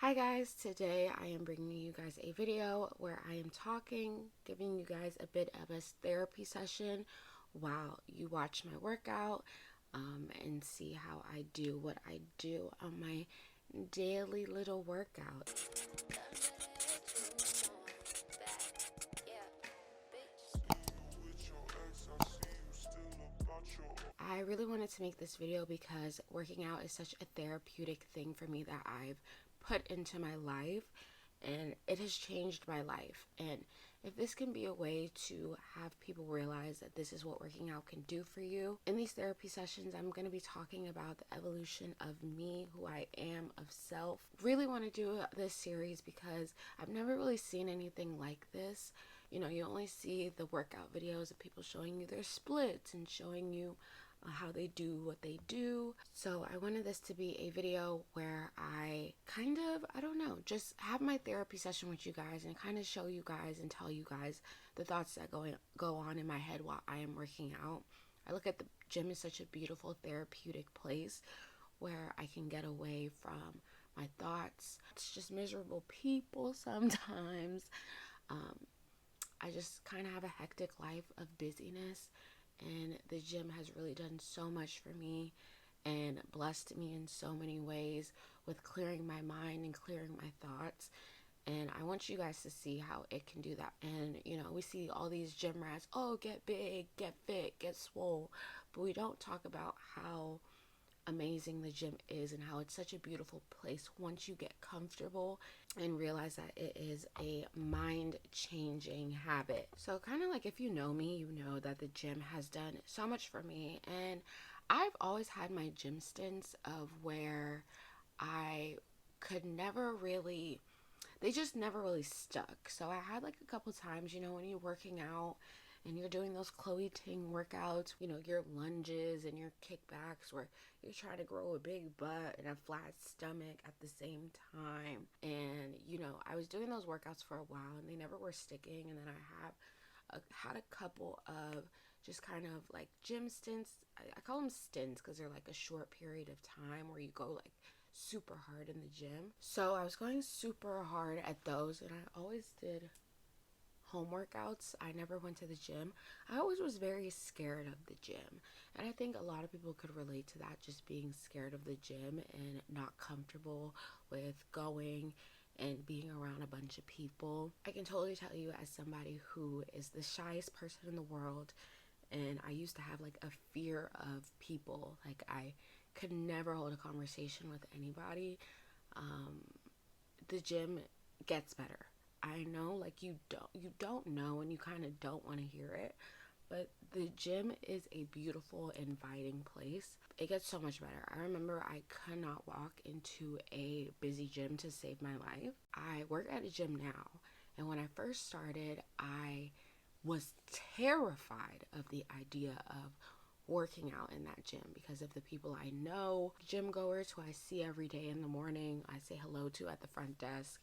Hi guys, today I am bringing you guys a video where I am giving you guys a bit of a therapy session while you watch my workout and see how I do what I do on my daily little workout. I really wanted to make this video because working out is such a therapeutic thing for me that I've put into my life, and it has changed my life. And if this can be a way to have people realize that this is what working out can do for you, in these therapy sessions I'm going to be talking about the evolution of me, who I am, of self. Really want to do this series because I've never really seen anything like this. You know, you only see the workout videos of people showing you their splits and showing you how they do what they do. So I wanted this to be a video where I I don't know, just have my therapy session with you guys and kind of show you guys and tell you guys the thoughts that go on in my head while I am working out. I look at the gym as such a beautiful therapeutic place where I can get away from my thoughts. It's just miserable people sometimes. I just kind of have a hectic life of busyness, and the gym has really done so much for me and blessed me in so many ways with clearing my mind and clearing my thoughts. And I want you guys to see how it can do that. And you know, we see all these gym rats, oh, get big, get fit, get swole, but we don't talk about how amazing the gym is and how it's such a beautiful place once you get comfortable and realize that it is a mind changing habit. So kind of like, if you know me, you know that the gym has done so much for me, and I've always had my gym stints of where I could never really, they just never really stuck. So I had like a couple times, you know, when you're working out and you're doing those Chloe Ting workouts, you know, your lunges and your kickbacks where you're trying to grow a big butt and a flat stomach at the same time. And, you know, I was doing those workouts for a while and they never were sticking. And then had a couple of just kind of like gym stints. I call them stints because they're like a short period of time where you go like super hard in the gym. So I was going super hard at those, and I always did home workouts. I never went to the gym. I always was very scared of the gym, and I think a lot of people could relate to that, just being scared of the gym and not comfortable with going and being around a bunch of people. I can totally tell you, as somebody who is the shyest person in the world, and I used to have like a fear of people, like I could never hold a conversation with anybody. The gym gets better. I know, like, you don't know, and you kind of don't want to hear it, but the gym is a beautiful, inviting place. It gets so much better. I remember I could not walk into a busy gym to save my life. I work at a gym now, and when I first started, I was terrified of the idea of working out in that gym because of the people I know, gym goers who I see every day in the morning, I say hello to at the front desk.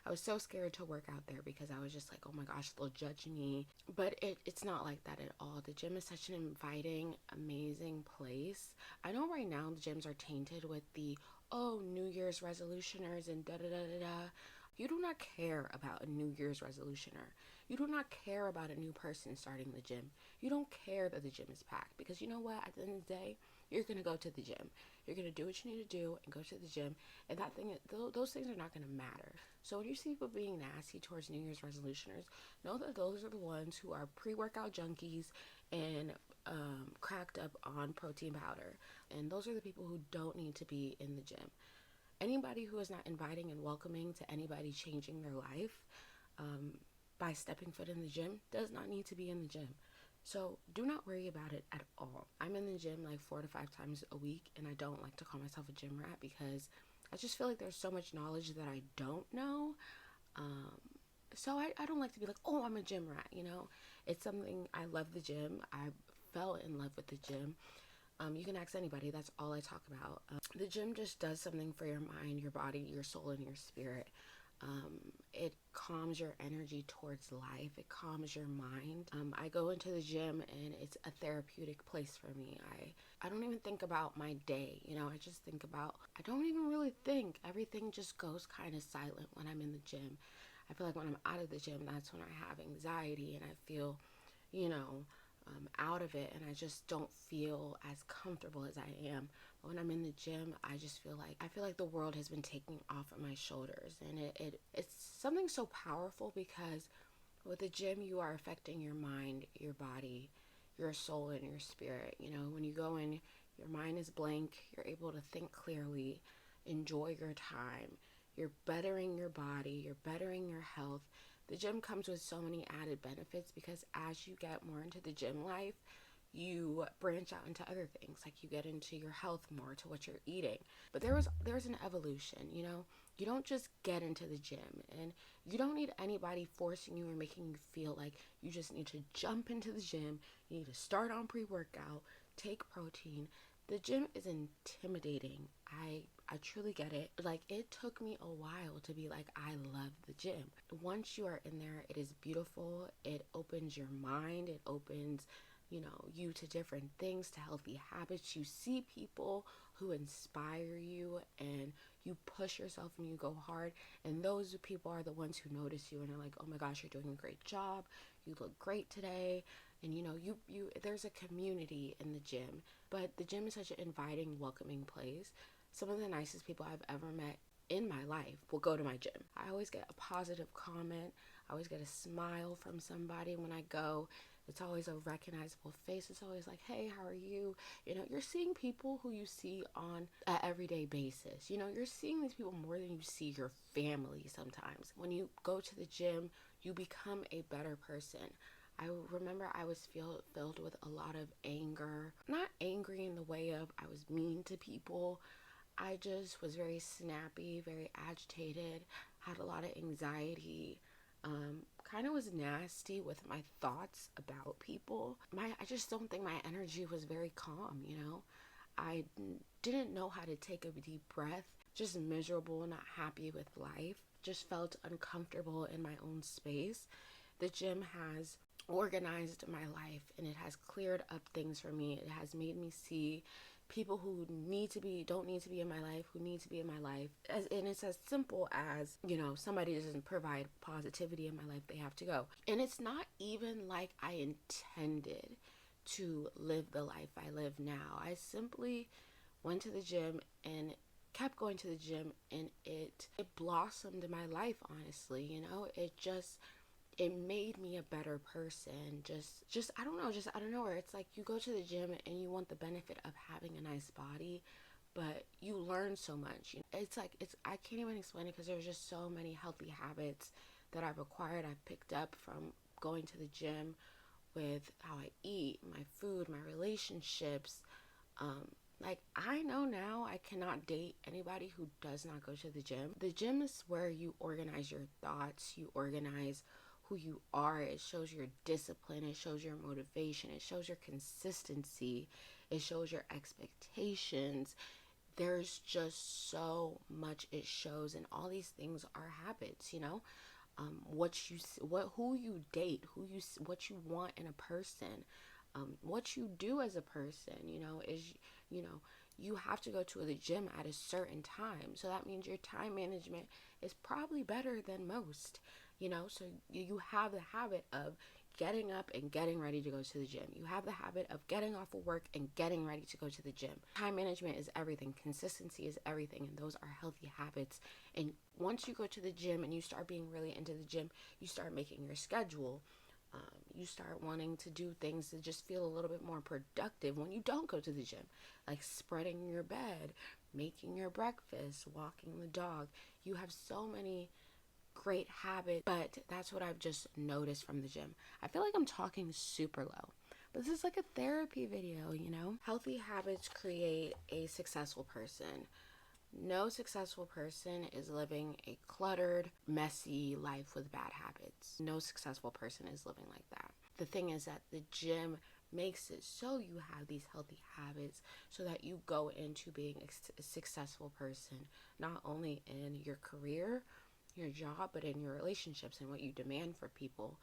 I was so scared to work out there because I was just like, oh my gosh, they'll judge me. But it's not like that at all. The gym is such an inviting, amazing place. I know right now the gyms are tainted with the, oh, New Year's resolutioners and da da da da da. You do not care about a New Year's resolutioner. You do not care about a new person starting the gym. You don't care that the gym is packed, because you know what? At the end of the day, you're going to go to the gym. You're going to do what you need to do and go to the gym. And those things are not going to matter. So when you see people being nasty towards New Year's resolutioners, know that those are the ones who are pre-workout junkies and cracked up on protein powder. And those are the people who don't need to be in the gym. Anybody who is not inviting and welcoming to anybody changing their life by stepping foot in the gym does not need to be in the gym. So do not worry about it at all. I'm in the gym like 4 to 5 times a week, and I don't like to call myself a gym rat because I just feel like there's so much knowledge that I don't know. So I don't like to be like, oh, I'm a gym rat, you know. It's something, I love the gym. I fell in love with the gym. You can ask anybody, that's all I talk about. The gym just does something for your mind, your body, your soul, and your spirit. It calms your energy towards life. It calms your mind. I go into the gym and it's a therapeutic place for me. I don't even think about my day. I just think about, I don't even really think. Everything just goes kind of silent when I'm in the gym. I feel like when I'm out of the gym, that's when I have anxiety and I feel, you know, out of it, and I just don't feel as comfortable as I am. But when I'm in the gym, I feel like the world has been taken off of my shoulders, and it's something so powerful because with the gym you are affecting your mind, your body, your soul, and your spirit. When you go in, your mind is blank. You're able to think clearly, enjoy your time. You're bettering your body. You're bettering your health. The gym comes with so many added benefits because as you get more into the gym life, you branch out into other things, like you get into your health more, to what you're eating. But there's an evolution. You don't just get into the gym, and you don't need anybody forcing you or making you feel like you just need to jump into the gym. You need to start on pre-workout, take protein. The gym is intimidating. I truly get it. Like, it took me a while to be like, I love the gym. Once you are in there, it is beautiful. It opens your mind. It opens, you to different things, to healthy habits. You see people who inspire you, and you push yourself and you go hard. And those people are the ones who notice you and are like, oh my gosh, you're doing a great job. You look great today. And there's a community in the gym. But the gym is such an inviting, welcoming place. Some of the nicest people I've ever met in my life will go to my gym. I always get a positive comment. I always get a smile from somebody when I go. It's always a recognizable face. It's always like, hey, how are you? You're seeing people who you see on an everyday basis. You're seeing these people more than you see your family sometimes. When you go to the gym, you become a better person. I remember I was filled with a lot of anger. Not angry in the way of I was mean to people. I just was very snappy, very agitated, had a lot of anxiety, kind of was nasty with my thoughts about people. I just don't think my energy was very calm. I didn't know how to take a deep breath, just miserable, not happy with life, just felt uncomfortable in my own space. The gym has organized my life, and it has cleared up things for me. It has made me see people who don't need to be in my life, who need to be in my life. And it's as simple as, somebody doesn't provide positivity in my life, they have to go. And it's not even like I intended to live the life I live now. I simply went to the gym and kept going to the gym, and it blossomed in my life, honestly. It made me a better person. Just I don't know, just out of nowhere. It's like you go to the gym and you want the benefit of having a nice body, but you learn so much. I can't even explain it, because there's just so many healthy habits that I've acquired, I've picked up from going to the gym, with how I eat, my food, my relationships. I know now I cannot date anybody who does not go to the gym. The gym is where you organize your thoughts, you organize who you are. It shows your discipline, it shows your motivation, it shows your consistency, it shows your expectations. There's just so much it shows, and all these things are habits. Who you date, what you want in a person, what you do as a person, is, you have to go to the gym at a certain time. So that means your time management is probably better than most, so you have the habit of getting up and getting ready to go to the gym. You have the habit of getting off of work and getting ready to go to the gym. Time management is everything. Consistency is everything. And those are healthy habits. And once you go to the gym and you start being really into the gym, you start making your schedule. You start wanting to do things to just feel a little bit more productive when you don't go to the gym, like spreading your bed, making your breakfast, walking the dog. You have so many great habit, but that's what I've just noticed from the gym. I feel like I'm talking super low, but this is like a therapy video. Healthy habits create a successful person. No successful person is living a cluttered, messy life with bad habits. No successful person is living like that. The thing is that the gym makes it so you have these healthy habits, so that you go into being a successful person, not only in your career, your job, but in your relationships and what you demand for people.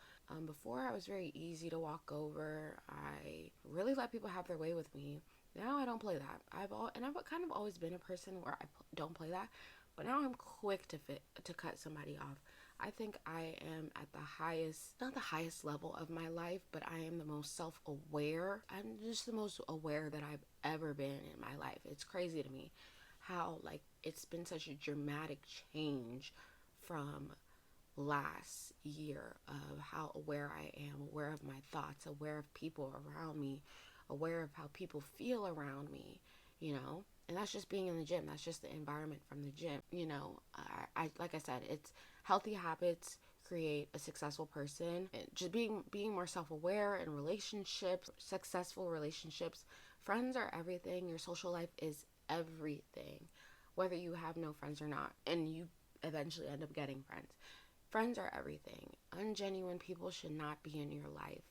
Before, I was very easy to walk over. I really let people have their way with me. Now I don't play that. I've kind of always been a person where I don't play that, but now I'm quick to cut somebody off. I think I am at the highest, not the highest level of my life, but I am the most self-aware. I'm just the most aware that I've ever been in my life. It's crazy to me how like it's been such a dramatic change from last year of how aware I am, aware of my thoughts, aware of people around me, aware of how people feel around me, you know. And that's just being in the gym. That's just the environment from the gym. You know, I like I said, it's healthy habits create a successful person. Just being more self-aware in relationships, successful relationships. Friends are everything. Your social life is everything, whether you have no friends or not, and you eventually end up getting friends. Friends are everything. Ungenuine people should not be in your life.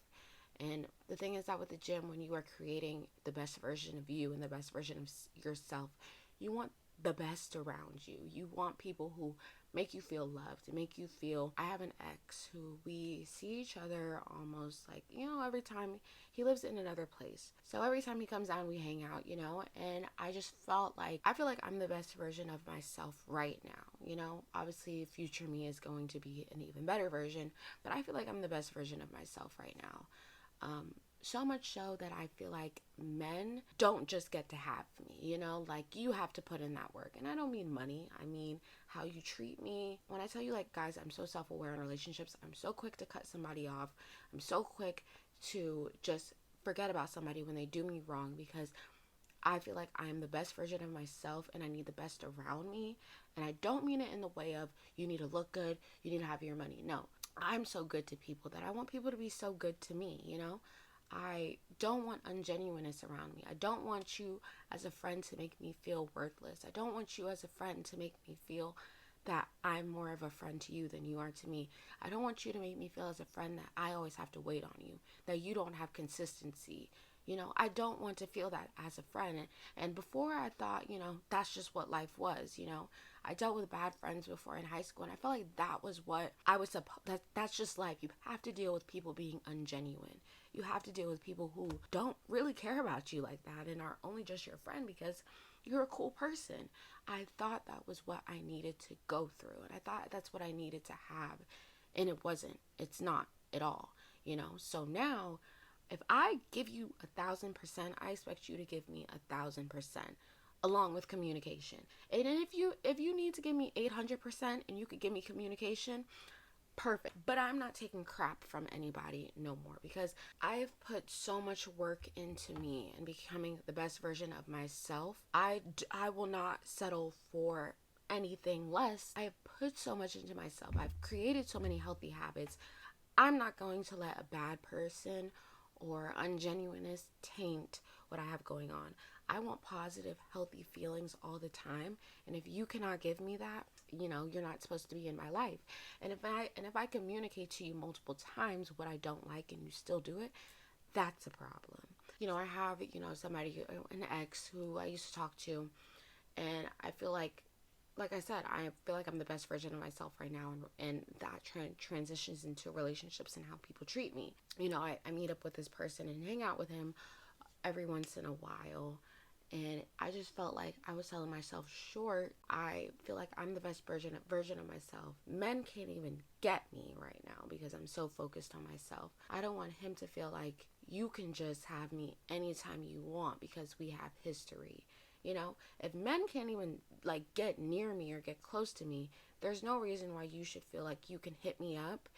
And the thing is that with the gym, when you are creating the best version of you and the best version of yourself, you want the best around you. You want people who make you feel loved, make you feel. I have an ex who we see each other almost like, you know, every time he lives in another place. So every time he comes down, we hang out, you know, and I just felt like, I feel like I'm the best version of myself right now, you know. Obviously, future me is going to be an even better version, but I feel like I'm the best version of myself right now. So much so that I feel like men don't just get to have me, you know, like you have to put in that work. And I don't mean money, I mean how you treat me. When I tell you, like, guys, I'm so self-aware in relationships, I'm so quick to cut somebody off, I'm so quick to just forget about somebody when they do me wrong, because I feel like I am the best version of myself and I need the best around me. And I don't mean it in the way of you need to look good, you need to have your money. No, I'm so good to people that I want people to be so good to me, you know? I don't want ungenuineness around me. I don't want you as a friend to make me feel worthless. I don't want you as a friend to make me feel that I'm more of a friend to you than you are to me. I don't want you to make me feel as a friend that I always have to wait on you, that you don't have consistency. You know, I don't want to feel that as a friend. And before I thought, you know, that's just what life was, you know. I dealt with bad friends before in high school, and I felt like that was what I was supposed. That's just life. You have to deal with people being ungenuine. You have to deal with people who don't really care about you like that and are only just your friend because you're a cool person. I thought that was what I needed to go through, and I thought that's what I needed to have, and it wasn't. It's not at all, you know. So now, if I give you 1,000%, I expect you to give me 1,000%, along with communication. And if you need to give me 800% and you could give me communication, perfect. But I'm not taking crap from anybody no more, because I've put so much work into me and becoming the best version of myself. I will not settle for anything less. I have put so much into myself. I've created so many healthy habits. I'm not going to let a bad person or ungenuineness taint what I have going on. I want positive, healthy feelings all the time. And if you cannot give me that, you know, you're not supposed to be in my life. And if I communicate to you multiple times what I don't like and you still do it, that's a problem. You know, I have, you know, somebody, an ex who I used to talk to, and I feel like I said, I feel like I'm the best version of myself right now, and that transitions into relationships and how people treat me. You know, I meet up with this person and hang out with him every once in a while, and I just felt like I was selling myself short. I feel like I'm the best version of myself. Men can't even get me right now because I'm so focused on myself. I don't want him to feel like you can just have me anytime you want because we have history. You know, if men can't even like get near me or get close to me, there's no reason why you should feel like you can hit me up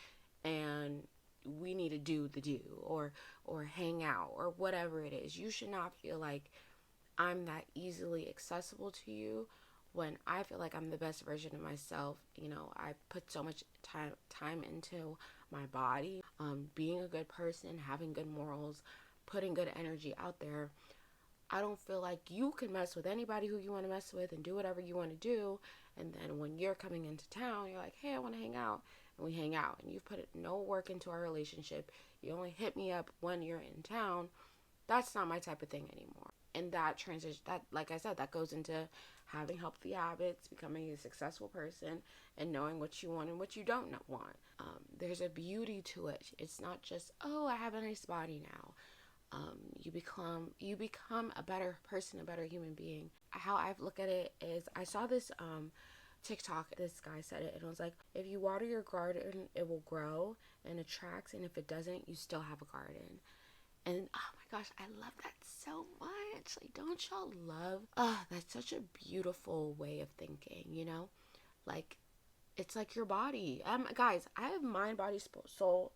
and we need to do the do or hang out or whatever it is. You should not feel like I'm that easily accessible to you when I feel like I'm the best version of myself. You know, I put so much time into my body, being a good person, having good morals, putting good energy out there. I don't feel like you can mess with anybody who you want to mess with and do whatever you want to do. And then when you're coming into town, you're like, hey, I want to hang out. And we hang out. And you've put no work into our relationship. You only hit me up when you're in town. That's not my type of thing anymore. And that transition, that, like I said, that goes into having healthy habits, becoming a successful person, and knowing what you want and what you don't want. There's a beauty to it. It's not just, oh, I have a nice body now. You become a better person, a better human being. How I've looked at it is, I saw this TikTok. This guy said it, and it was like, if you water your garden, it will grow and attracts, and if it doesn't, you still have a garden. And oh my gosh, I love that so much. Like, don't y'all love? That's such a beautiful way of thinking, you know? Like, it's like your body. Guys, I have mind, body, soul.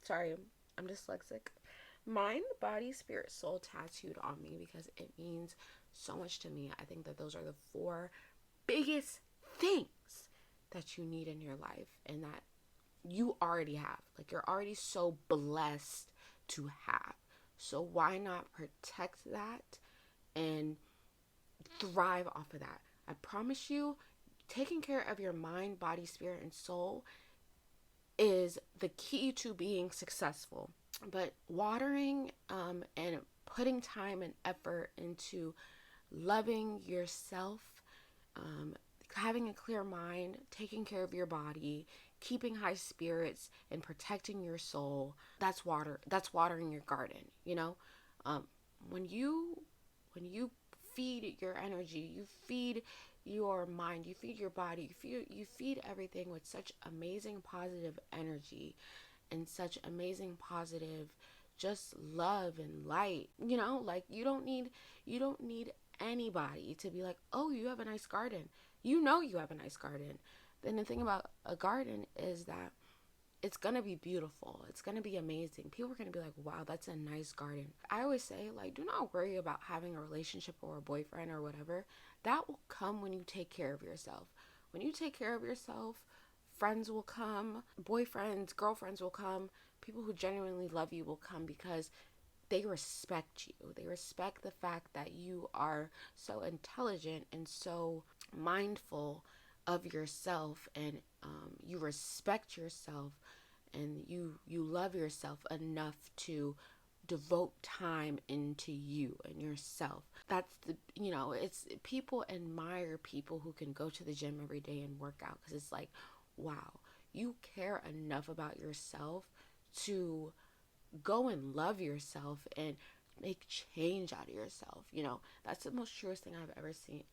Sorry, I'm dyslexic. Mind, body, spirit, soul tattooed on me because it means so much to me. I think that those are the four biggest things that you need in your life, and that you already have. Like, you're already so blessed to have. So why not protect that and thrive off of that? I promise you, taking care of your mind, body, spirit, and soul is the key to being successful. But watering and putting time and effort into loving yourself, having a clear mind, taking care of your body, keeping high spirits, and protecting your soul, that's watering your garden, you know? When you feed your energy, you feed your mind, you feed your body, you feed everything with such amazing positive energy and such amazing positive just love and light, you know? Like, you don't need anybody to be like, oh, you have a nice garden. You know you have a nice garden. Then the thing about a garden is that it's gonna be beautiful. It's gonna be amazing. People are gonna be like, wow, that's a nice garden. I always say, like, do not worry about having a relationship or a boyfriend or whatever. That will come when you take care of yourself. When you take care of yourself, friends will come, boyfriends, girlfriends will come, people who genuinely love you will come because they respect you. They respect the fact that you are so intelligent and so mindful of yourself, and you respect yourself, and you love yourself enough to devote time into you and yourself. That's it's, people admire people who can go to the gym every day and work out, because it's like, wow, you care enough about yourself to go and love yourself and make change out of yourself. That's the most truest thing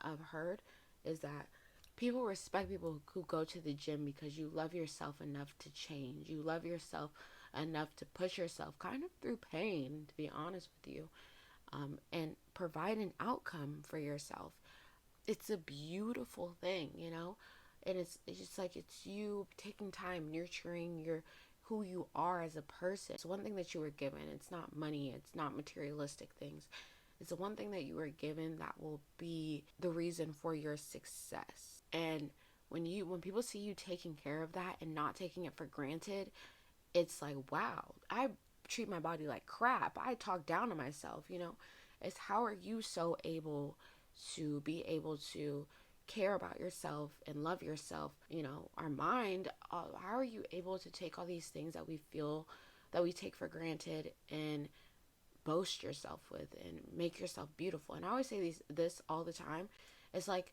I've heard, is that people respect people who go to the gym because you love yourself enough to change. You love yourself enough to push yourself kind of through pain, to be honest with you, and provide an outcome for yourself. It's a beautiful thing, and it's just like, it's you taking time, nurturing who you are as a person. It's one thing that you were given. It's not money. It's not materialistic things. It's the one thing that you were given that will be the reason for your success. And when people see you taking care of that and not taking it for granted, it's like, wow, I treat my body like crap. I talk down to myself, It's how are you so able to be able to care about yourself and love yourself, our mind, how are you able to take all these things that we take for granted and boast yourself with and make yourself beautiful? And I always say this all the time. It's like,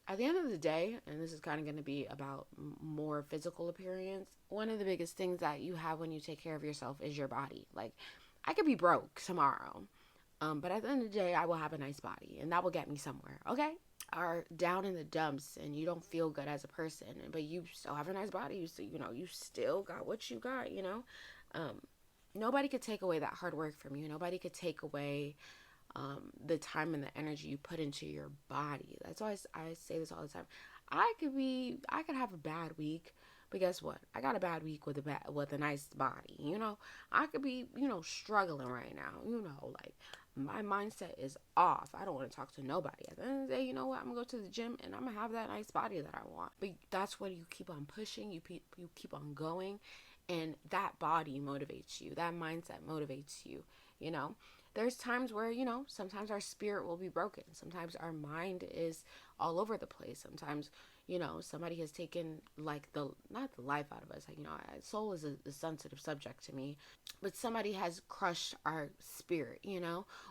at the end of the day, and this is kind of going to be about more physical appearance, one of the biggest things that you have when you take care of yourself is your body. Like, I could be broke tomorrow, but at the end of the day, I will have a nice body, and that will get me somewhere, okay? Are down in the dumps and you don't feel good as a person, but you still have a nice body, you still got what you got, nobody could take away that hard work from you. Nobody could take away the time and the energy you put into your body. That's why I say this all the time. I could have a bad week, but guess what? I got a bad week with a nice body. I could be struggling right now. Like, my mindset is off. I don't want to talk to nobody. At the end of the day, you know what? I'm gonna go to the gym and I'm gonna have that nice body that I want. But that's when you keep on pushing. You keep on going, and that body motivates you. That mindset motivates you. There's times where, sometimes our spirit will be broken. Sometimes our mind is all over the place. Sometimes, somebody has taken like not the life out of us. Soul is a sensitive subject to me, but somebody has crushed our spirit,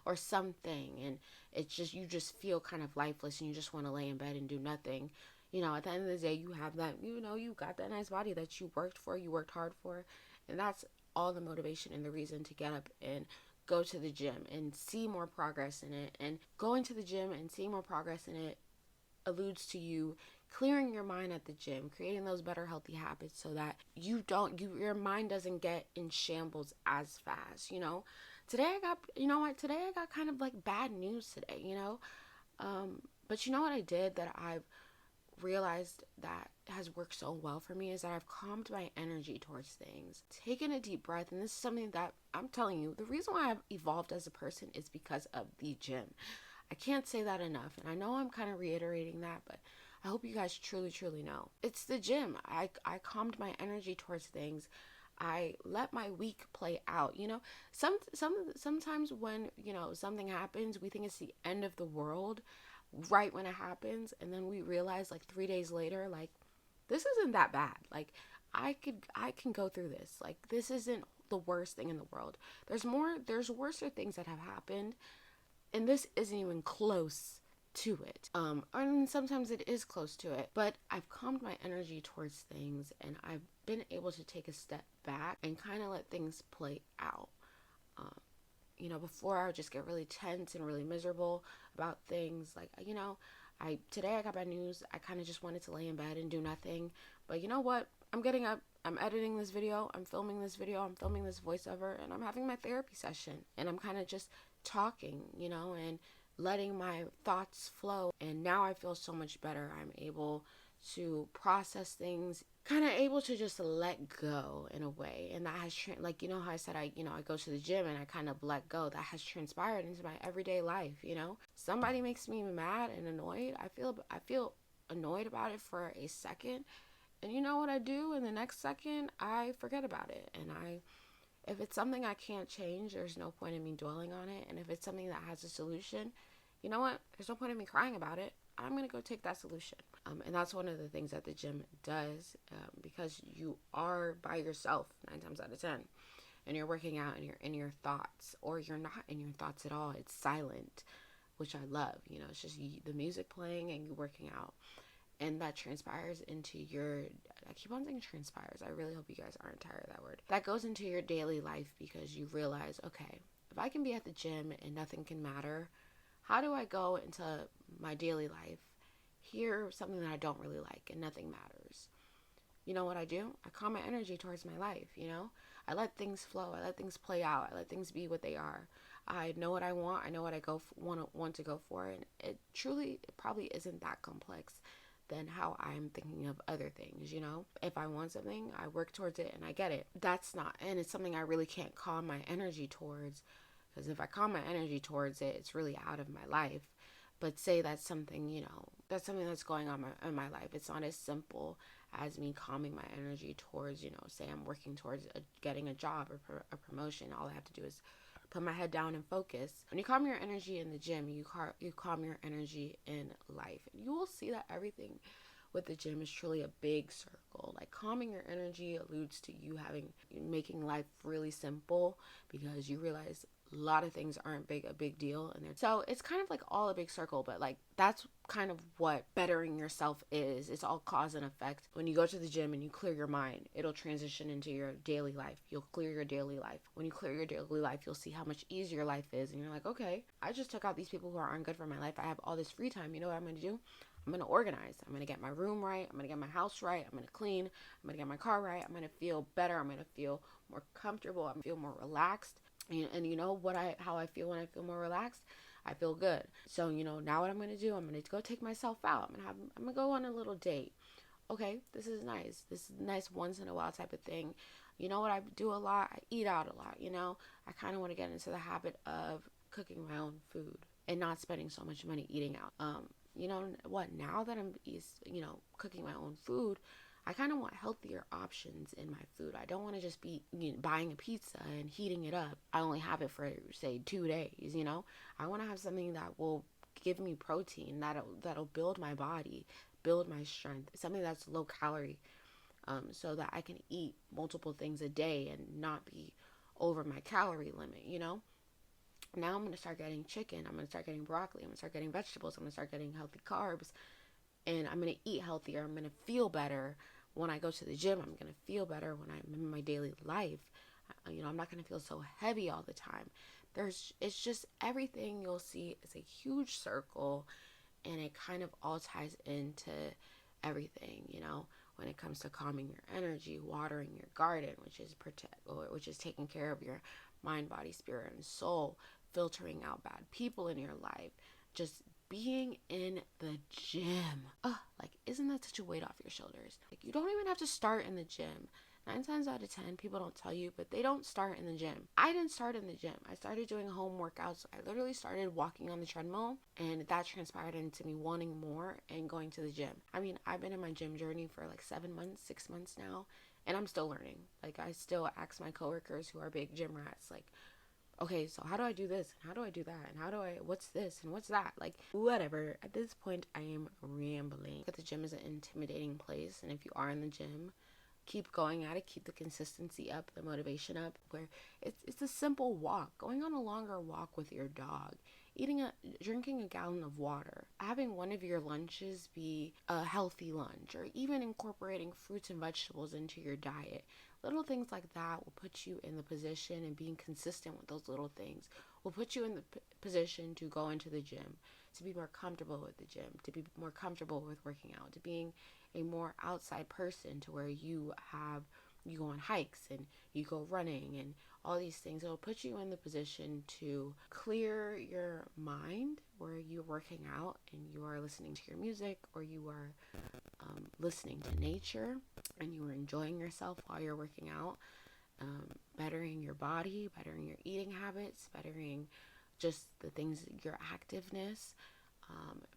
or something, and it's just, you just feel kind of lifeless, and you just want to lay in bed and do nothing. At the end of the day, you have that, you got that nice body that you worked for, you worked hard for, and that's all the motivation and the reason to get up and go to the gym and see more progress in it. And going to the gym and seeing more progress in it alludes to you clearing your mind at the gym, creating those better healthy habits so that your mind doesn't get in shambles as fast. Today I got kind of like bad news today. But you know what I did that I've realized that has worked so well for me is that I've calmed my energy towards things, taken a deep breath. And this is something that I'm telling you, the reason why I've evolved as a person is because of the gym. I can't say that enough, and I know I'm kind of reiterating that, but I hope you guys truly know. It's the gym. I calmed my energy towards things. I let my week play out. Sometimes when, something happens, we think it's the end of the world right when it happens, and then we realize like 3 days later, like, this isn't that bad. Like, I can go through this. Like, this isn't the worst thing in the world. There's worser things that have happened, and this isn't even close to it. And sometimes it is close to it, but I've calmed my energy towards things, and I've been able to take a step back and kind of let things play out. Before I would just get really tense and really miserable about things. Like, today I got bad news. I kind of just wanted to lay in bed and do nothing. But you know what? I'm getting up. I'm editing this video. I'm filming this video. I'm filming this voiceover, and I'm having my therapy session. And I'm kind of just talking, and letting my thoughts flow. And now I feel so much better. I'm able to process things, kind of able to just let go in a way. And that has how I said I go to the gym and I kind of let go. That has transpired into my everyday life. Somebody makes me mad and annoyed, I feel annoyed about it for a second, and you know what I do in the next second? I forget about it. And if it's something I can't change, there's no point in me dwelling on it. And if it's something that has a solution, you know what? There's no point in me crying about it. I'm going to go take that solution. And that's one of the things that the gym does, because you are by yourself 9 times out of 10. And you're working out and you're in your thoughts, or you're not in your thoughts at all. It's silent, which I love. It's just the music playing and you working out. And that transpires into I keep on saying transpires. I really hope you guys aren't tired of that word. That goes into your daily life, because you realize, okay, if I can be at the gym and nothing can matter, how do I go into my daily life, hear something that I don't really like and nothing matters? You know what I do? I calm my energy towards my life, I let things flow. I let things play out. I let things be what they are. I know what I want. I know what I want to go for. And it probably isn't that complex than how I'm thinking of other things, If I want something, I work towards it and I get it. And it's something I really can't calm my energy towards, because if I calm my energy towards it, it's really out of my life. But say that's something, that's going on in my life. It's not as simple as me calming my energy towards, say I'm working towards getting a job or a promotion. All I have to do is put my head down and focus. When you calm your energy in the gym, you calm your energy in life. You will see that everything with the gym is truly a big circle. Like, calming your energy alludes to you making life really simple, because you realize a lot of things aren't a big deal, and so it's kind of like all a big circle. But like, that's kind of what bettering yourself is. It's all cause and effect. When you go to the gym and you clear your mind, it'll transition into your daily life. You'll clear your daily life. When you clear your daily life, you'll see how much easier life is, and you're like, okay, I just took out these people who aren't good for my life. I have all this free time. You know what I'm going to do? I'm going to organize. I'm going to get my room right. I'm going to get my house right. I'm going to clean. I'm going to get my car right. I'm going to feel better. I'm going to feel more comfortable. I'm going to feel more relaxed. And you know how I feel when I feel more relaxed? I feel good. So, now what I'm going to do, I'm going to go take myself out. I'm going to go on a little date. Okay, this is nice. This is a nice once in a while type of thing. You know what I do a lot? I eat out a lot, I kind of want to get into the habit of cooking my own food and not spending so much money eating out. You know what? Now that I'm, cooking my own food, I kind of want healthier options in my food. I don't want to just be buying a pizza and heating it up. I only have it for, say, 2 days, I want to have something that will give me protein, that'll build my body, build my strength, something that's low calorie, so that I can eat multiple things a day and not be over my calorie limit, you know? Now I'm going to start getting chicken. I'm going to start getting broccoli. I'm going to start getting vegetables. I'm going to start getting healthy carbs. And I'm going to eat healthier. I'm going to feel better when I go to the gym. I'm going to feel better when I'm in my daily life. You know, I'm not going to feel so heavy all the time. It's just everything you'll see is a huge circle, and it kind of all ties into everything, you know, when it comes to calming your energy, watering your garden, which is taking care of your mind, body, spirit, and soul, filtering out bad people in your life, just being in the gym. Like, isn't that such a weight off your shoulders? Like, you don't even have to start in the gym. 9 times out of 10, people don't tell you, but they don't start in the gym. I didn't start in the gym. I started doing home workouts. I literally started walking on the treadmill, and that transpired into me wanting more and going to the gym. I mean, I've been in my gym journey for like 7 months, 6 months now, and I'm still learning. Like, I still ask my coworkers who are big gym rats, like, okay, so how do I do this? And how do I do that? And what's this? And what's that? Like, whatever. At this point, I am rambling. But the gym is an intimidating place, and if you are in the gym, keep going at it, keep the consistency up, the motivation up, where it's a simple walk, going on a longer walk with your dog, drinking a gallon of water, having one of your lunches be a healthy lunch, or even incorporating fruits and vegetables into your diet. Little things like that will put you in the position, and being consistent with those little things will put you in the position to go into the gym, to be more comfortable with the gym, to be more comfortable with working out, to being a more outside person, to where you go on hikes and you go running and all these things. It'll put you in the position to clear your mind, where you're working out and you are listening to your music, or you are listening to nature, and you are enjoying yourself while you're working out, bettering your body, bettering your eating habits, bettering just the things, your activeness,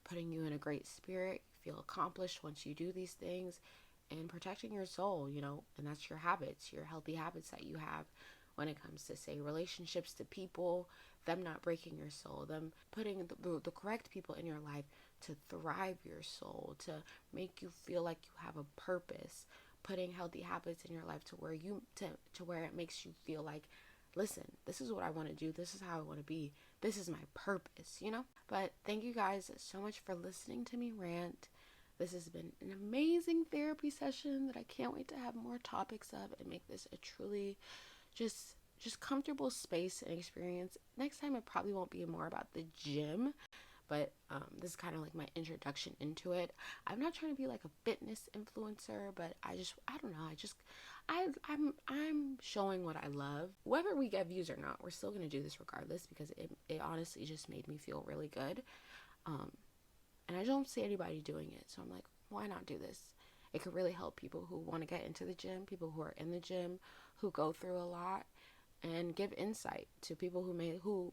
putting you in a great spirit, feel accomplished once you do these things, and protecting your soul, you know, and that's your habits, your healthy habits that you have when it comes to, say, relationships to people, them not breaking your soul, them putting the correct people in your life to thrive your soul, to make you feel like you have a purpose, putting healthy habits in your life to where it makes you feel like, listen, this is what I want to do, this is how I want to be, this is my purpose, you know? But thank you guys so much for listening to me rant. This has been an amazing therapy session that I can't wait to have more topics of, and make this a truly just comfortable space and experience. Next time it probably won't be more about the gym, but this is kind of like my introduction into it. I'm not trying to be like a fitness influencer, but I don't know, I'm showing what I love. Whether we get views or not, we're still gonna do this regardless, because it honestly just made me feel really good. And I don't see anybody doing it, so I'm like, why not do this? It could really help people who want to get into the gym, people who are in the gym, who go through a lot, and give insight to people who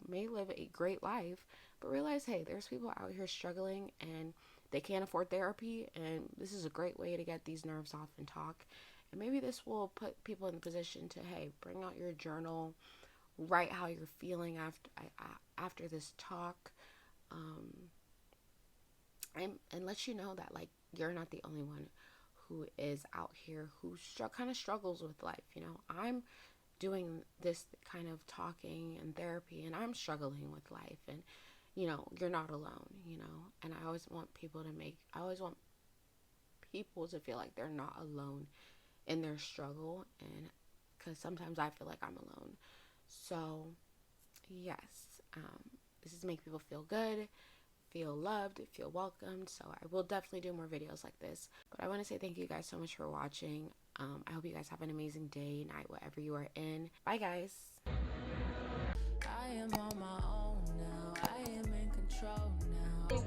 may live a great life, but realize, hey, there's people out here struggling and they can't afford therapy, and this is a great way to get these nerves off and talk. And maybe this will put people in the position to, hey, bring out your journal, write how you're feeling after this talk, and let you know that, like, you're not the only one who is out here who kind of struggles with life. You know, I'm doing this kind of talking and therapy, and I'm struggling with life, and, you know, you're not alone, you know. And I always want people to feel like they're not alone in their struggle, and because sometimes I feel like I'm alone. So yes, this is make people feel good, feel loved, feel welcomed. So I will definitely do more videos like this. But I want to say thank you guys so much for watching. I hope you guys have an amazing day, night, whatever you are in. Bye, guys. I am on my own now. I am in control now.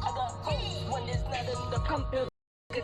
I got hope when there's not a the